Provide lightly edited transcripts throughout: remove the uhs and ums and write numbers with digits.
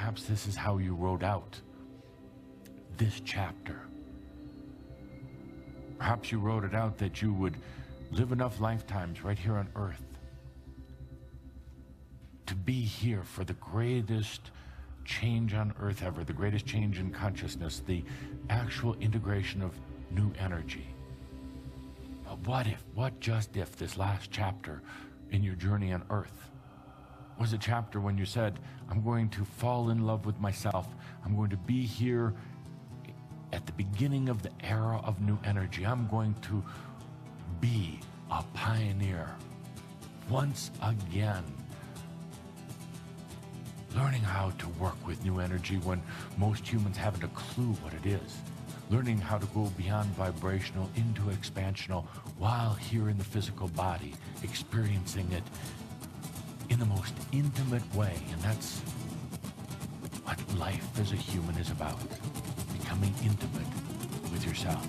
perhaps this is how you wrote out this chapter. Perhaps you wrote it out that you would live enough lifetimes right here on earth to be here for the greatest change on earth ever, the greatest change in consciousness, the actual integration of new energy. But what just if this last chapter in your journey on earth was a chapter when you said, I'm going to fall in love with myself. I'm going to be here at the beginning of the era of new energy. I'm going to be a pioneer once again, learning how to work with new energy when most humans haven't a clue what it is. Learning how to go beyond vibrational into expansional while here in the physical body, experiencing it in the most intimate way. And that's what life as a human is about, becoming intimate with yourself.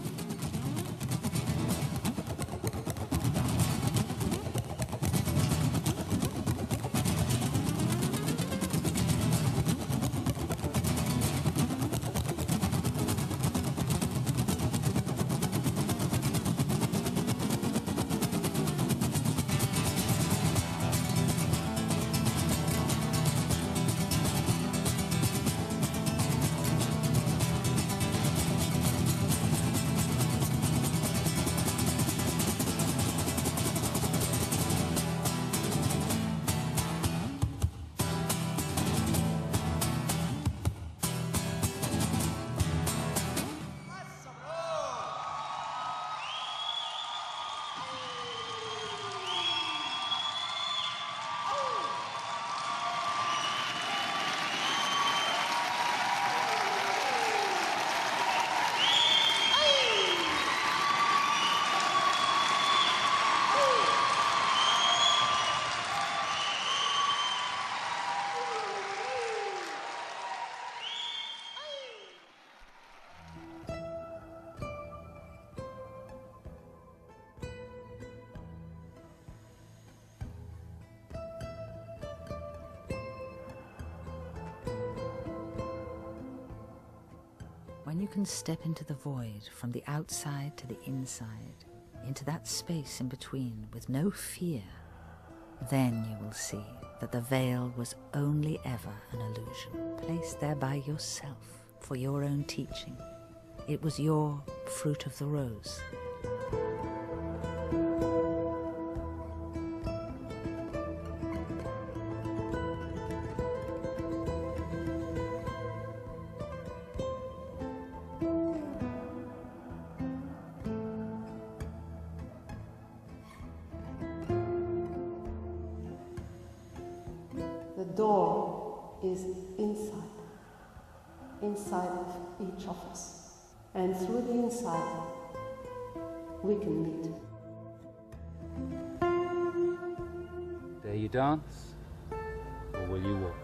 When you can step into the void from the outside to the inside, into that space in between with no fear, then you will see that the veil was only ever an illusion, placed there by yourself for your own teaching. It was your fruit of the rose. The door is inside of each of us. And through the inside, we can meet. Dare you dance, or will you walk?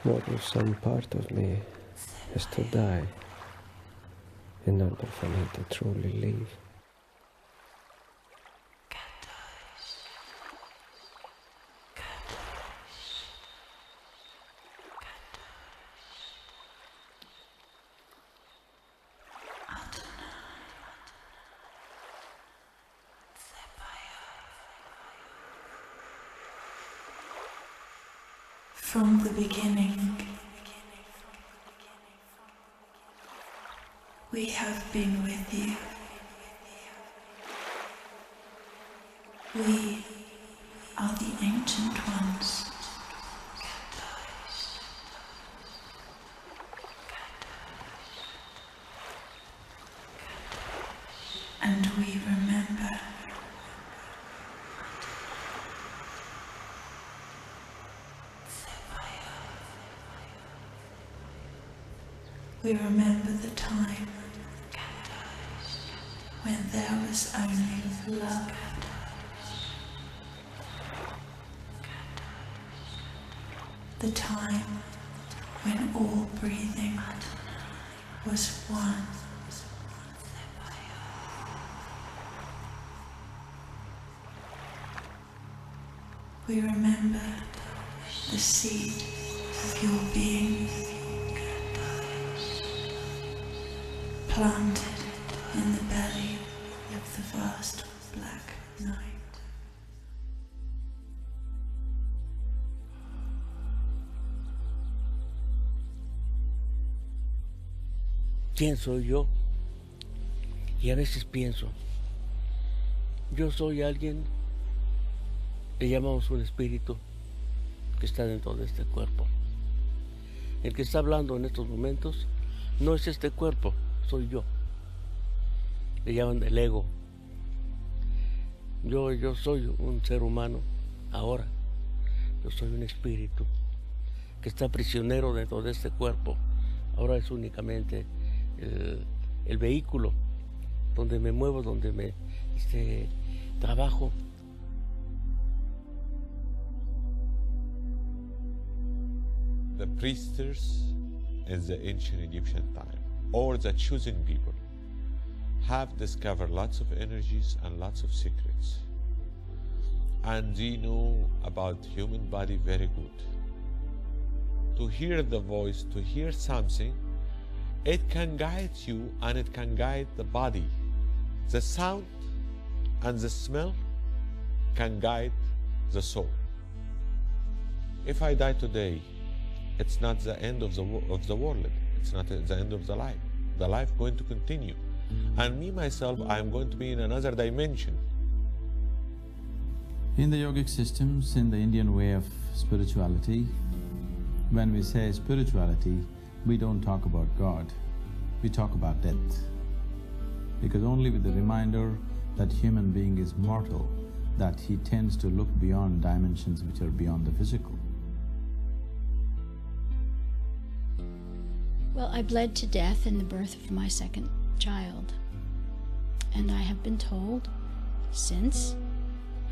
What if some part of me has to die in order for me to truly live? From the beginning, we have been with you. We are the ancient ones. And we remember. We remember the time when there was only love. The time when all breathing was one. We remember the seed of your being, planted in the belly of the vast black night. ¿Quién soy yo? Y a veces pienso, yo soy alguien, le llamamos un espíritu que está dentro de este cuerpo. El que está hablando en estos momentos no es este cuerpo, soy yo. Le llaman el ego. Yo soy un ser humano ahora. Yo soy un espíritu que está prisionero dentro de este cuerpo. Ahora es únicamente el vehículo donde me muevo, donde me trabajo. The priestess in the ancient Egyptian time, or the chosen people, have discovered lots of energies and lots of secrets. And they know about human body very good. To hear the voice, to hear something, it can guide you and it can guide the body. The sound and the smell can guide the soul. If I die today, it's not the end of the world. It's not the end of the life. The life going to continue. And me, myself, I am going to be in another dimension. In the yogic systems, in the Indian way of spirituality, when we say spirituality, we don't talk about God, we talk about death. Because only with the reminder that human being is mortal, that he tends to look beyond dimensions which are beyond the physical. Well, I bled to death in the birth of my second child. And I have been told since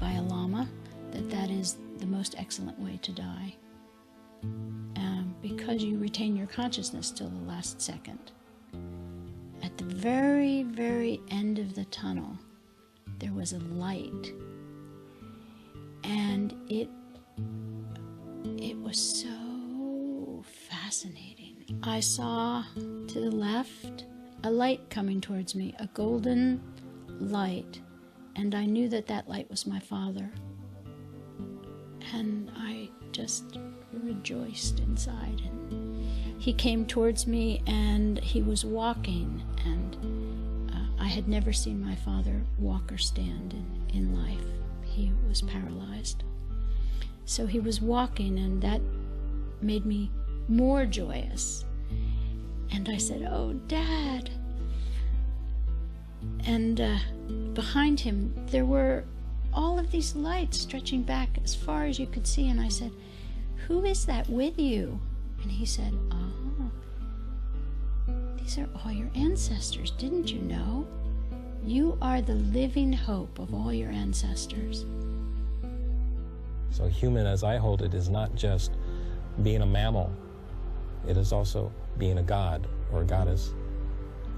by a lama that that is the most excellent way to die. Because you retain your consciousness till the last second. At the very, very end of the tunnel, there was a light. And it was so fascinating. I saw to the left a light coming towards me, a golden light, and I knew that that light was my father. And I just rejoiced inside. And he came towards me and he was walking, and I had never seen my father walk or stand in life. He was paralyzed. So he was walking, and that made me more joyous. And I said, "Oh, Dad." And behind him, there were all of these lights stretching back as far as you could see. And I said, "Who is that with you?" And he said, "These are all your ancestors. Didn't you know? You are the living hope of all your ancestors." So human, as I hold it, is not just being a mammal. It is also being a god, or a goddess,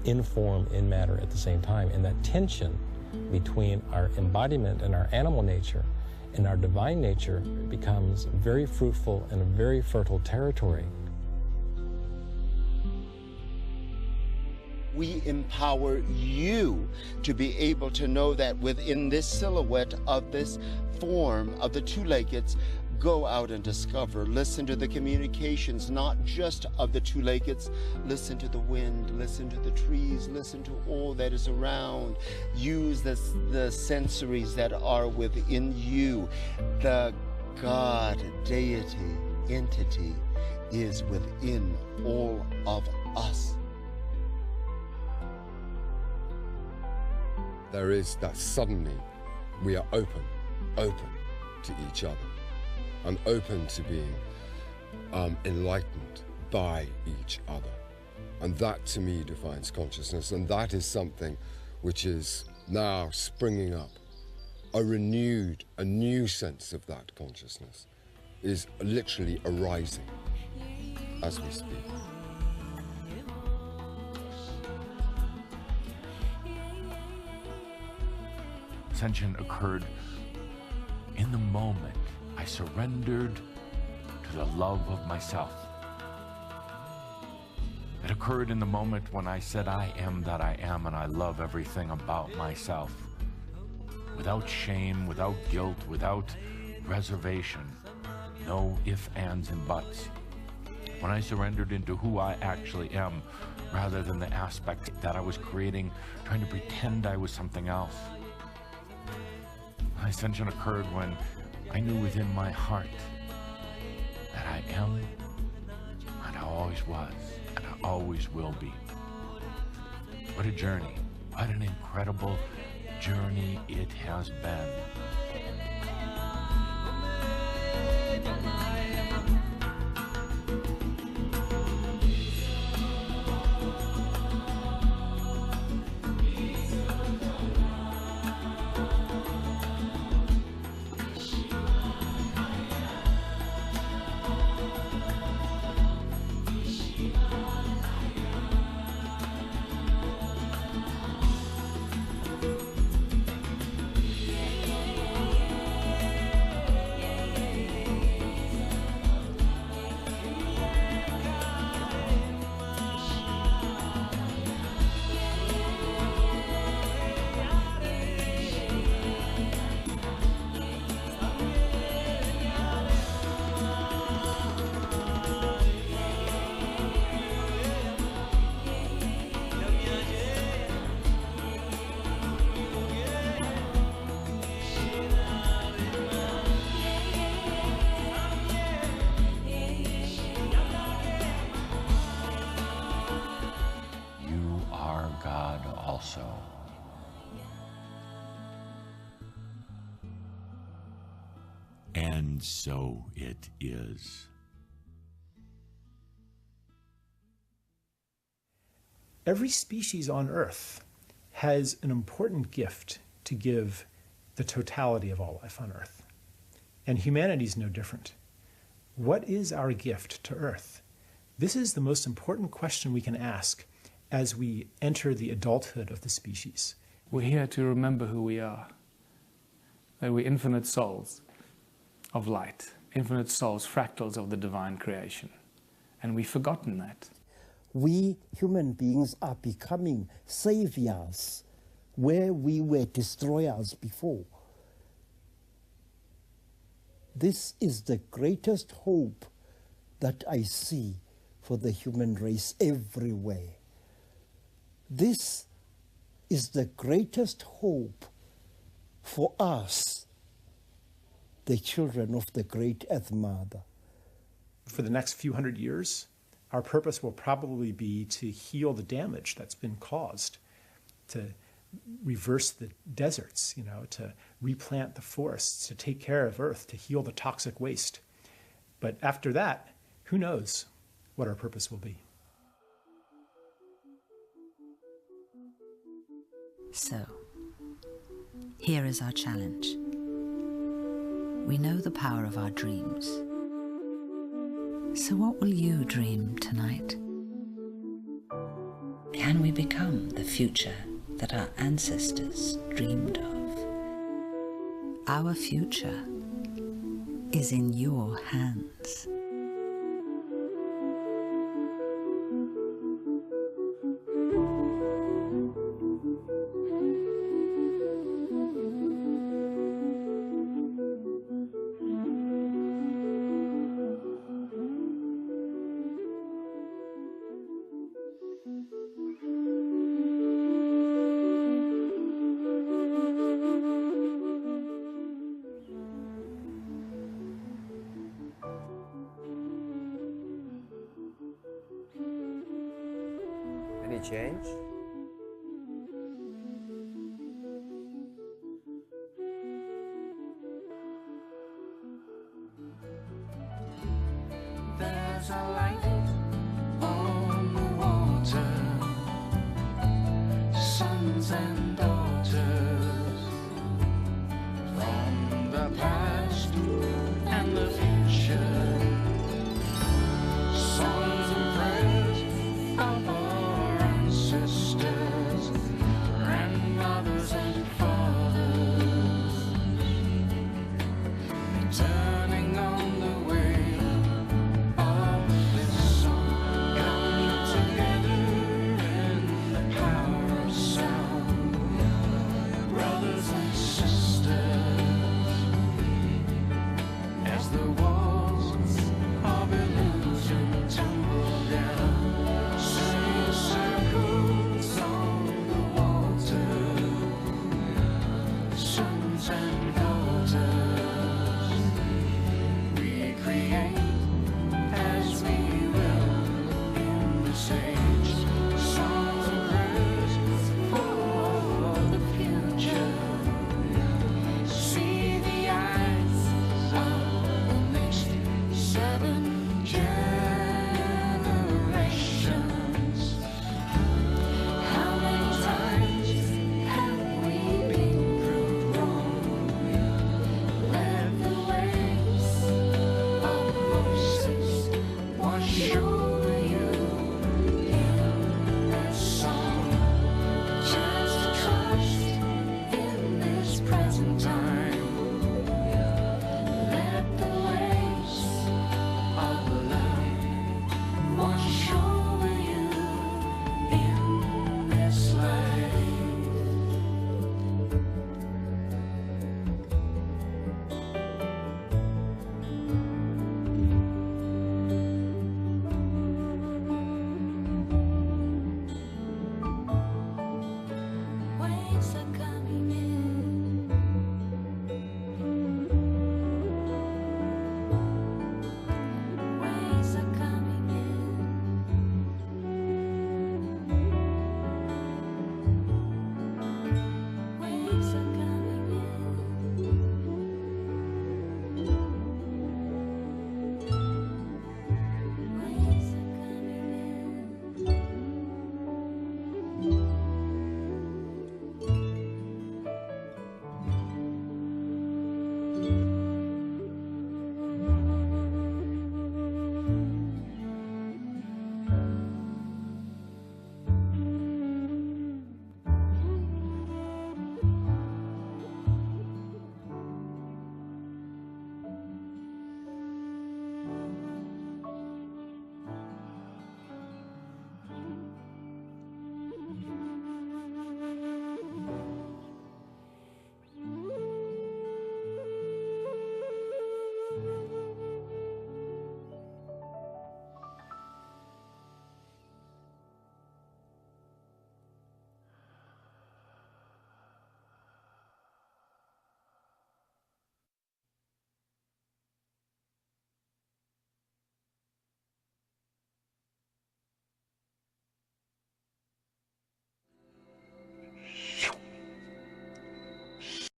in form, in matter at the same time. And that tension between our embodiment and our animal nature and our divine nature becomes very fruitful and a very fertile territory. We empower you to be able to know that within this silhouette of this form of the two-leggeds, go out and discover. Listen to the communications, not just of the two-leggeds. Listen to the wind, listen to the trees, listen to all that is around. Use the sensories that are within you. The God, deity, entity is within all of us. There is that suddenly we are open to each other, and open to being enlightened by each other. And that to me defines consciousness, and that is something which is now springing up. A new sense of that consciousness is literally arising as we speak. Ascension occurred in the moment I surrendered to the love of myself. It occurred in the moment when I said, I am that I am, and I love everything about myself. Without shame, without guilt, without reservation. No ifs, ands, and buts. When I surrendered into who I actually am, rather than the aspect that I was creating, trying to pretend I was something else. My ascension occurred when I knew within my heart that I am, and I always was, and I always will be. What a journey. What an incredible journey it has been. Also. And so it is. Every species on Earth has an important gift to give the totality of all life on Earth. And humanity is no different. What is our gift to Earth? This is the most important question we can ask as we enter the adulthood of the species. We're here to remember who we are. That we're infinite souls of light, infinite souls, fractals of the divine creation. And we've forgotten that. We human beings are becoming saviors where we were destroyers before. This is the greatest hope that I see for the human race everywhere. This is the greatest hope for us, the children of the great Earth Mother. For the next few hundred years, our purpose will probably be to heal the damage that's been caused, to reverse the deserts, to replant the forests, to take care of Earth, to heal the toxic waste. But after that, who knows what our purpose will be. So, here is our challenge. We know the power of our dreams. So what will you dream tonight? Can we become the future that our ancestors dreamed of? Our future is in your hands. Any change? There's a light on the water, suns and